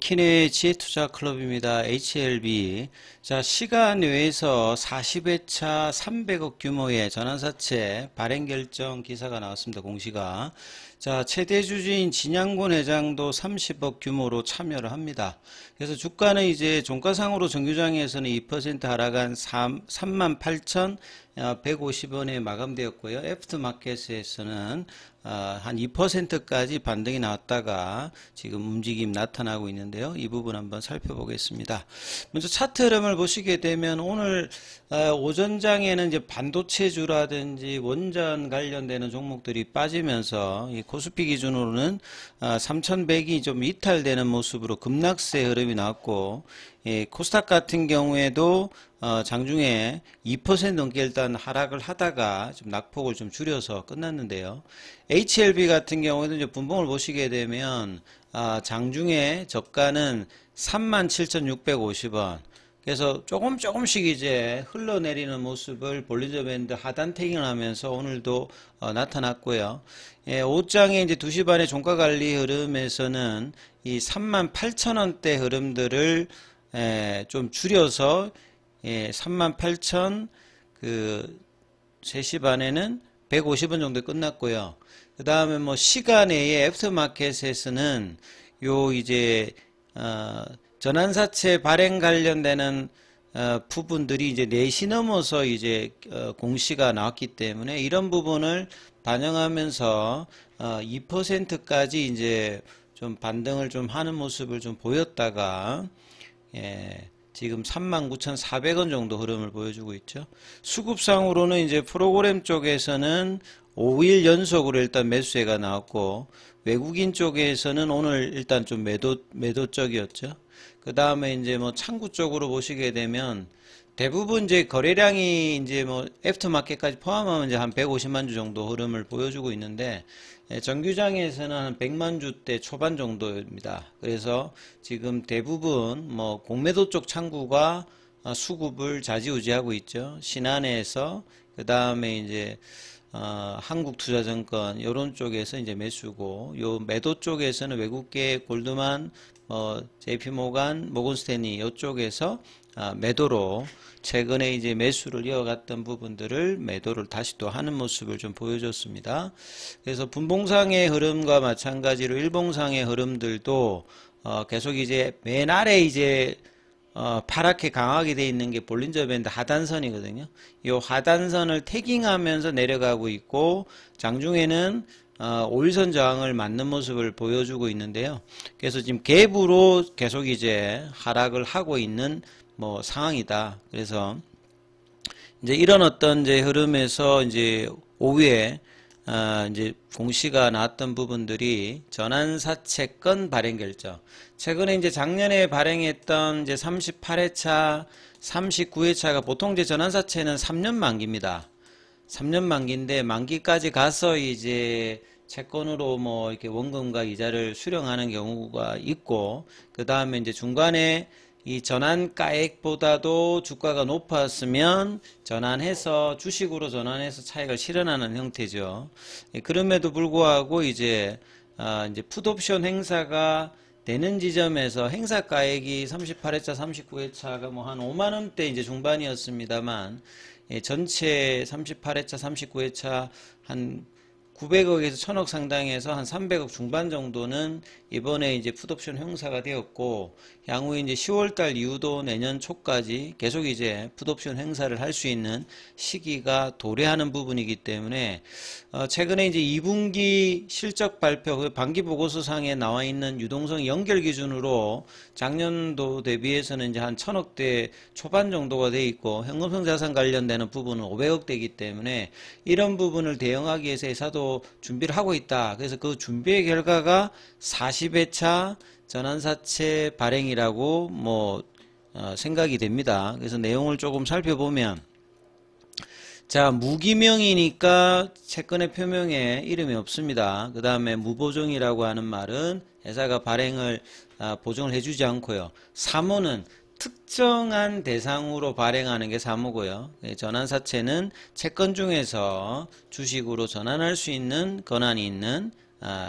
키네 지혜투자클럽입니다. HLB. 자, 시간 외에서 40회차 300억 규모의 전환사채 발행 결정 기사가 나왔습니다. 공시가. 자, 최대 주주인 진양곤 회장도 30억 규모로 참여를 합니다. 그래서 주가는 이제 종가상으로 정규장에서는 2% 하락한 38,150원에 마감되었고요. 애프터마켓에서는 한 2%까지 반등이 나왔다가 지금 움직임 나타나고 있는데요. 이 부분 한번 살펴보겠습니다. 먼저 차트 흐름을 보시게 되면 오늘 오전장에는 이제 반도체주라든지 원전 관련되는 종목들이 빠지면서 이 코스피 기준으로는 3,100이 좀 이탈되는 모습으로 급락세 흐름이 나왔고, 코스닥 같은 경우에도 장중에 2% 넘게 일단 하락을 하다가 좀 낙폭을 좀 줄여서 끝났는데요. HLB 같은 경우에도 이제 분봉을 보시게 되면 장중에 저가는 37,650원. 그래서 조금씩 이제 흘러내리는 모습을 볼리저 밴드 하단 태깅을 하면서 오늘도 나타났고요. 오후장에 이제 2시 반에 종가 관리 흐름에서는 이 38,000원대 흐름들을 좀 줄여서 38,000 3시 반에는 150원 정도 끝났고요. 그 다음에 뭐 시간 외에 애프터마켓에서는 요 이제 전환사채 발행 관련되는 부분들이 이제 4시 넘어서 이제 공시가 나왔기 때문에 이런 부분을 반영하면서 2%까지 이제 좀 반등을 좀 하는 모습을 좀 보였다가 지금 39,400원 정도 흐름을 보여주고 있죠. 수급상으로는 이제 프로그램 쪽에서는 5일 연속으로 일단 매수세가 나왔고, 외국인 쪽에서는 오늘 일단 좀 매도 쪽이었죠. 그 다음에 이제 뭐 창구 쪽으로 보시게 되면 대부분 이제 거래량이 이제 뭐 애프터마켓까지 포함하면 이제 한 150만 주 정도 흐름을 보여주고 있는데, 정규장에서는 한 100만 주대 초반 정도입니다. 그래서 지금 대부분 뭐 공매도 쪽 창구가 수급을 좌지우지하고 있죠. 신한에서 그 다음에 이제 한국투자증권 이런 쪽에서 이제 매수고, 요 매도 쪽에서는 외국계 골드만, JP모간, 모건스탠리 이쪽에서 매도로 최근에 이제 매수를 이어갔던 부분들을 매도를 다시 또 하는 모습을 좀 보여줬습니다. 그래서 분봉상의 흐름과 마찬가지로 일봉상의 흐름들도 계속 이제 맨 아래 이제 파랗게 강하게 되어 있는 게 볼린저 밴드 하단선이거든요. 이 하단선을 태깅하면서 내려가고 있고, 장중에는 5일선 저항을 맞는 모습을 보여주고 있는데요. 그래서 지금 갭으로 계속 이제 하락을 하고 있는 뭐 상황이다. 그래서 이제 이런 어떤 이제 흐름에서 이제 오후에 이제 공시가 나왔던 부분들이 전환사채권 발행 결정. 최근에 이제 작년에 발행했던 이제 38회차, 39회차가 보통 이제 전환사채는 3년 만기입니다. 3년 만기인데 만기까지 가서 이제 채권으로 뭐 이렇게 원금과 이자를 수령하는 경우가 있고, 그 다음에 이제 중간에 이 전환가액보다도 주가가 높았으면 전환해서 주식으로 전환해서 차익을 실현하는 형태죠. 그럼에도 불구하고 이제 풋옵션 행사가 되는 지점에서 행사가액이 38회차, 39회차가 뭐 한 5만원대 이제 중반이었습니다만, 전체 38회차, 39회차 한 900억에서 1000억 상당에서 한 300억 중반 정도는 이번에 이제 풋옵션 행사가 되었고, 향후 이제 10월달 이후도 내년 초까지 계속 이제 풋옵션 행사를 할 수 있는 시기가 도래하는 부분이기 때문에, 최근에 이제 2분기 실적 발표, 그 반기 보고서상에 나와 있는 유동성 연결 기준으로 작년도 대비해서는 이제 한 1000억대 초반 정도가 돼 있고, 현금성 자산 관련되는 부분은 500억대이기 때문에 이런 부분을 대응하기 위해서 회사도 준비를 하고 있다. 그래서 그 준비의 결과가 40회차 전환사채 발행이라고 생각이 됩니다. 그래서 내용을 조금 살펴보면, 자, 무기명이니까 채권의 표명에 이름이 없습니다. 그 다음에 무보증이라고 하는 말은 회사가 발행을 보증을 해주지 않고요. 사모는 특정한 대상으로 발행하는 게 사모고요. 전환사채는 채권 중에서 주식으로 전환할 수 있는 권한이 있는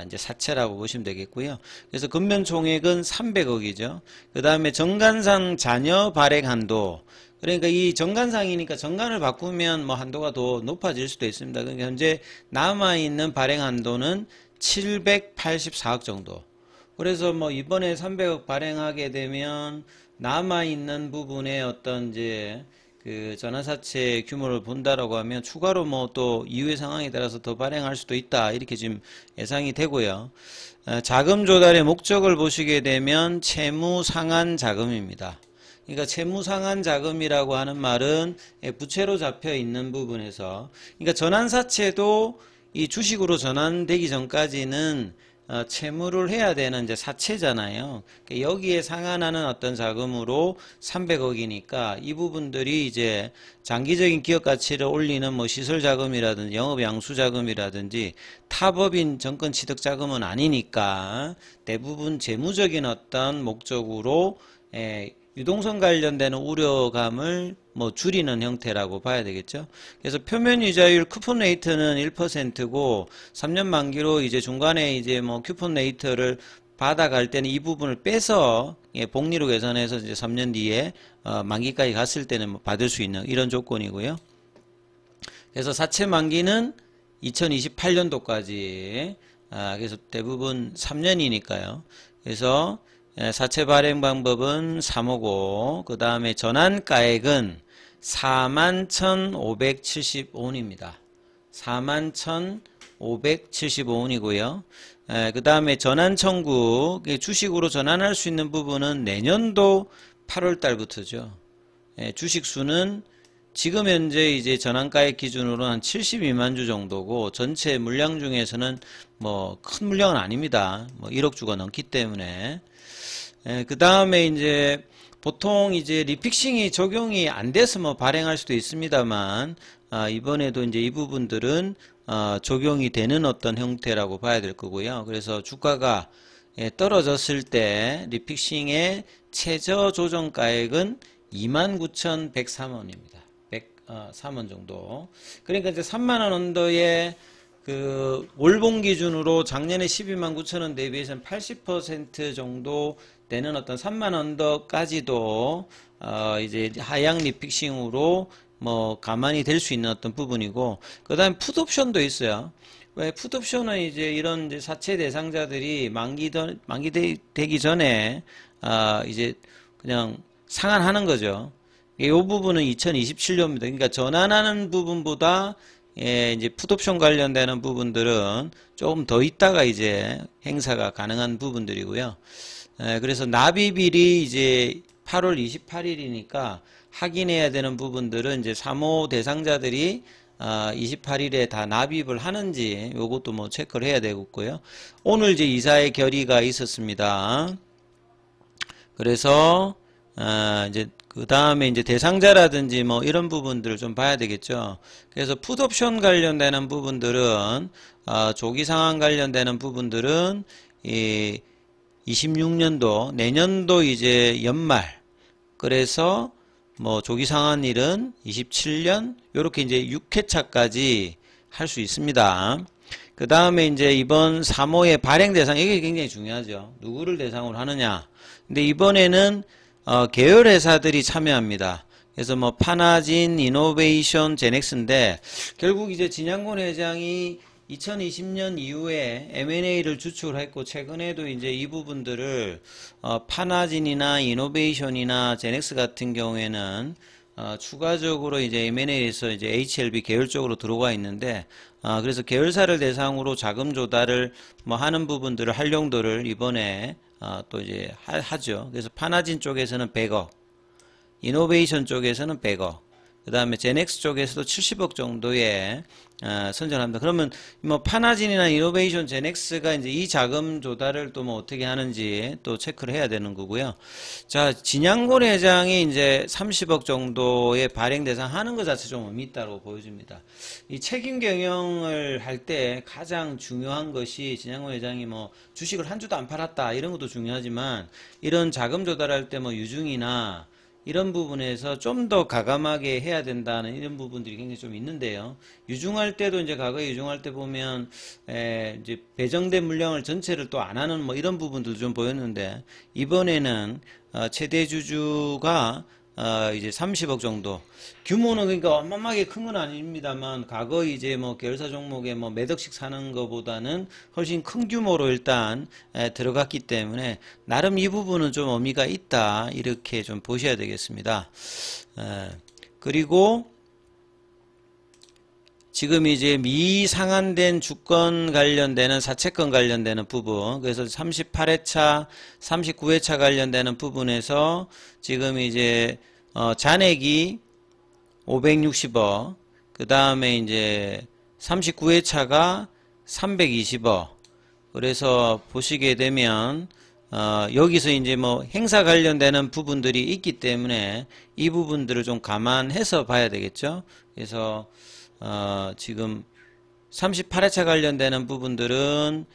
이제 사채라고 보시면 되겠고요. 그래서 금면 총액은 300억이죠. 그 다음에 정관상 잔여 발행 한도. 그러니까 이 정관상이니까 정관을 바꾸면 뭐 한도가 더 높아질 수도 있습니다. 그러니까 현재 남아있는 발행 한도는 784억 정도. 그래서 뭐 이번에 300억 발행하게 되면 남아있는 부분에 어떤 이제 그 전환사채 규모를 본다라고 하면 추가로 뭐 또 이후의 상황에 따라서 더 발행할 수도 있다. 이렇게 지금 예상이 되고요. 자금 조달의 목적을 보시게 되면 채무 상환 자금입니다. 그러니까 채무 상환 자금이라고 하는 말은 부채로 잡혀 있는 부분에서, 그러니까 전환사채도 이 주식으로 전환되기 전까지는 채무를 해야 되는 이제 사채잖아요. 그러니까 여기에 상환하는 어떤 자금으로 300억이니까 이 부분들이 이제 장기적인 기업 가치를 올리는 뭐 시설 자금이라든지 영업 양수 자금이라든지 타법인 정권 취득 자금은 아니니까 대부분 재무적인 어떤 목적으로 유동성 관련되는 우려감을 뭐 줄이는 형태라고 봐야 되겠죠. 그래서 표면 이자율 쿠폰 레이트는 1%고 3년 만기로 이제 중간에 이제 뭐 쿠폰 레이트를 받아갈 때는 이 부분을 빼서 복리로 계산해서 이제 3년 뒤에 만기까지 갔을 때는 뭐 받을 수 있는 이런 조건이고요. 그래서 사채 만기는 2028년도까지 그래서 대부분 3년이니까요. 그래서 사채 발행 방법은 3호고 그 다음에 전환가액은 41,575원입니다. 41,575원이고요. 그 다음에 전환 청구, 주식으로 전환할 수 있는 부분은 내년도 8월 달부터죠. 주식 수는 지금 현재 이제 전환가액 기준으로 한 72만 주 정도고 전체 물량 중에서는 뭐 큰 물량은 아닙니다. 뭐 1억 주가 넘기 때문에. 그 다음에 이제 보통 이제 리픽싱이 적용이 안 돼서 뭐 발행할 수도 있습니다만 이번에도 이제 이 부분들은 적용이 되는 어떤 형태라고 봐야 될 거고요. 그래서 주가가 떨어졌을 때 리픽싱의 최저 조정가액은 29,103원입니다. 103원 정도. 그러니까 이제 3만원 언더의 그 월봉 기준으로 작년에 12만 9천 원 대비해서는 80% 정도 되는 어떤 3만 언더까지도 이제 하향 리픽싱으로 뭐 가만히 될 수 있는 어떤 부분이고, 그다음에 풋옵션도 있어요. 왜 풋옵션은 이제 이런 이제 사채 대상자들이 만기되기 전에 이제 그냥 상환하는 거죠. 이 부분은 2027년입니다. 그러니까 전환하는 부분보다 이제 풋옵션 관련되는 부분들은 조금 더 있다가 이제 행사가 가능한 부분들이고요. 그래서 납입일이 이제 8월 28일이니까 확인해야 되는 부분들은 이제 3호 대상자들이 28일에 다 납입을 하는지 요것도 뭐 체크를 해야 되겠고요. 오늘 이제 이사회 결의가 있었습니다. 그래서 이제 그 다음에 이제 대상자라든지 뭐 이런 부분들을 좀 봐야 되겠죠. 그래서 풋옵션 관련되는 부분들은 조기 상환 관련되는 부분들은 이 26년도 내년도 이제 연말, 그래서 뭐 조기 상환일은 27년 요렇게 이제 6회차까지 할 수 있습니다. 그 다음에 이제 이번 3호의 발행 대상, 이게 굉장히 중요하죠. 누구를 대상으로 하느냐. 근데 이번에는 계열 회사들이 참여합니다. 그래서 뭐 파나진, 이노베이션, 제넥스인데 결국 이제 진양곤 회장이 2020년 이후에 M&A를 주축을 했고 최근에도 이제 이 부분들을 파나진이나 이노베이션이나 제넥스 같은 경우에는 추가적으로 이제 M&A에서 이제 HLB 계열 쪽으로 들어가 있는데 그래서 계열사를 대상으로 자금 조달을 뭐 하는 부분들을 활용도를 이번에 또 이제 하죠. 그래서 파나진 쪽에서는 100억, 이노베이션 쪽에서는 100억, 그 다음에 제넥스 쪽에서도 70억 정도의 선정합니다. 그러면 뭐 파나진이나 이노베이션, 제넥스가 이제 이 자금 조달을 또 뭐 어떻게 하는지 또 체크를 해야 되는 거고요. 자, 진양곤 회장이 이제 30억 정도의 발행 대상 하는 것 자체 좀 의미 있다고 보여집니다. 이 책임 경영을 할 때 가장 중요한 것이 진양곤 회장이 뭐 주식을 한 주도 안 팔았다 이런 것도 중요하지만 이런 자금 조달할 때 뭐 유증이나 이런 부분에서 좀 더 가감하게 해야 된다는 이런 부분들이 굉장히 좀 있는데요. 유중할 때도 이제 과거에 유중할 때 보면 이제 배정된 물량을 전체를 또 안 하는 뭐 이런 부분도 좀 보였는데 이번에는 최대 주주가 이제 30억 정도. 규모는 그러니까 어마어마하게 큰 건 아닙니다만, 과거 이제 뭐 계열사 종목에 뭐 몇 억씩 사는 것보다는 훨씬 큰 규모로 일단 들어갔기 때문에, 나름 이 부분은 좀 의미가 있다. 이렇게 좀 보셔야 되겠습니다. 그리고, 지금 이제 미상한된 주권 관련되는 사채권 관련되는 부분, 그래서 38회차, 39회차 관련되는 부분에서 지금 이제 잔액이 560억, 그 다음에 이제 39회차가 320억. 그래서 보시게 되면 여기서 이제 뭐 행사 관련되는 부분들이 있기 때문에 이 부분들을 좀 감안해서 봐야 되겠죠. 그래서 지금 38회차 관련되는 부분들은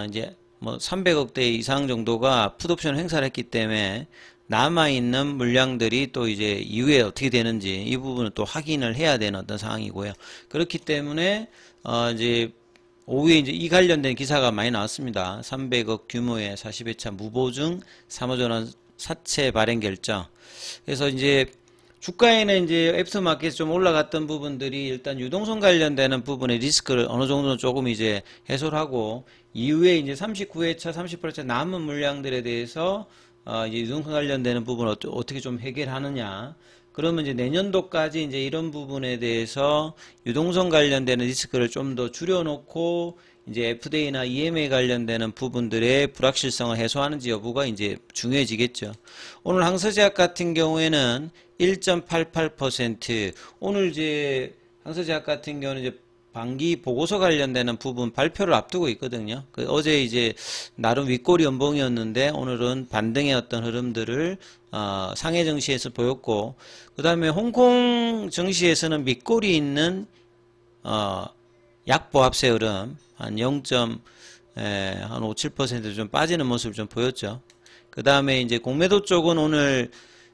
이제 뭐 300억대 이상 정도가 풋옵션 행사를 했기 때문에 남아있는 물량들이 또 이제 이후에 어떻게 되는지 이 부분은 또 확인을 해야 되는 어떤 상황이고요. 그렇기 때문에 이제 오후에 이제 이 관련된 기사가 많이 나왔습니다. 300억 규모의 40회차 무보증 3호전환 사채 발행 결정. 그래서 이제 주가에는 이제 애프터마켓에서 좀 올라갔던 부분들이 일단 유동성 관련되는 부분의 리스크를 어느 정도는 조금 이제 해소를 하고, 이후에 이제 39회차, 38회차 남은 물량들에 대해서 이제 유동성 관련되는 부분을 어떻게 좀 해결하느냐. 그러면 이제 내년도까지 이제 이런 부분에 대해서 유동성 관련되는 리스크를 좀 더 줄여놓고 이제 FDA나 EMA 관련되는 부분들의 불확실성을 해소하는지 여부가 이제 중요해지겠죠. 오늘 항서제약 같은 경우에는 1.88%, 오늘 이제 항서제약 같은 경우는 이제 반기 보고서 관련되는 부분 발표를 앞두고 있거든요. 어제 이제 나름 윗꼬리 연봉이었는데 오늘은 반등의 어떤 흐름들을 상해 증시에서 보였고, 그 다음에 홍콩 증시에서는 밑꼬리 있는 약보합세 흐름 한 0.57% 좀 빠지는 모습을 좀 보였죠. 그 다음에 이제 공매도 쪽은 오늘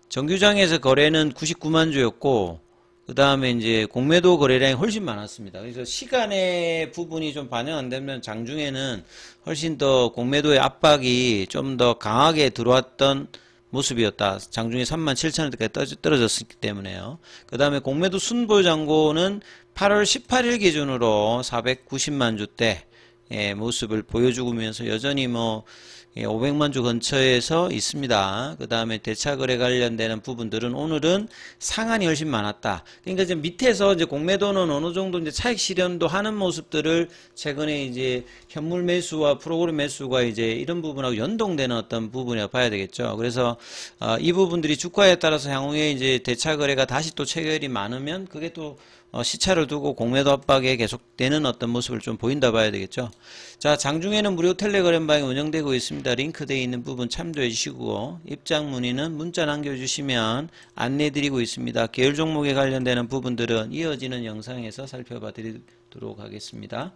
정규장에서 거래는 99만 주였고, 그 다음에 이제 공매도 거래량이 훨씬 많았습니다. 그래서 시간의 부분이 좀 반영 안 되면 장중에는 훨씬 더 공매도의 압박이 좀 더 강하게 들어왔던 모습이었다. 장중에 37,000원대까지 떨어졌기 때문에요. 그 다음에 공매도 순보장고는 8월 18일 기준으로 490만 주대 모습을 보여주면서 여전히 뭐 500만 주 근처에서 있습니다. 그 다음에 대차거래 관련되는 부분들은 오늘은 상한이 훨씬 많았다. 그러니까 이제 밑에서 이제 공매도는 어느 정도 이제 차익 실현도 하는 모습들을 최근에 이제 현물 매수와 프로그램 매수가 이제 이런 부분하고 연동되는 어떤 부분이라고 봐야 되겠죠. 그래서 이 부분들이 주가에 따라서 향후에 이제 대차거래가 다시 또 체결이 많으면 그게 또 시차를 두고 공매도 압박에 계속되는 어떤 모습을 좀 보인다 봐야 되겠죠. 자, 장중에는 무료 텔레그램방이 운영되고 있습니다. 링크되어 있는 부분 참조해 주시고, 입장 문의는 문자 남겨주시면 안내 드리고 있습니다. 계열 종목에 관련되는 부분들은 이어지는 영상에서 살펴봐 드리도록 하겠습니다.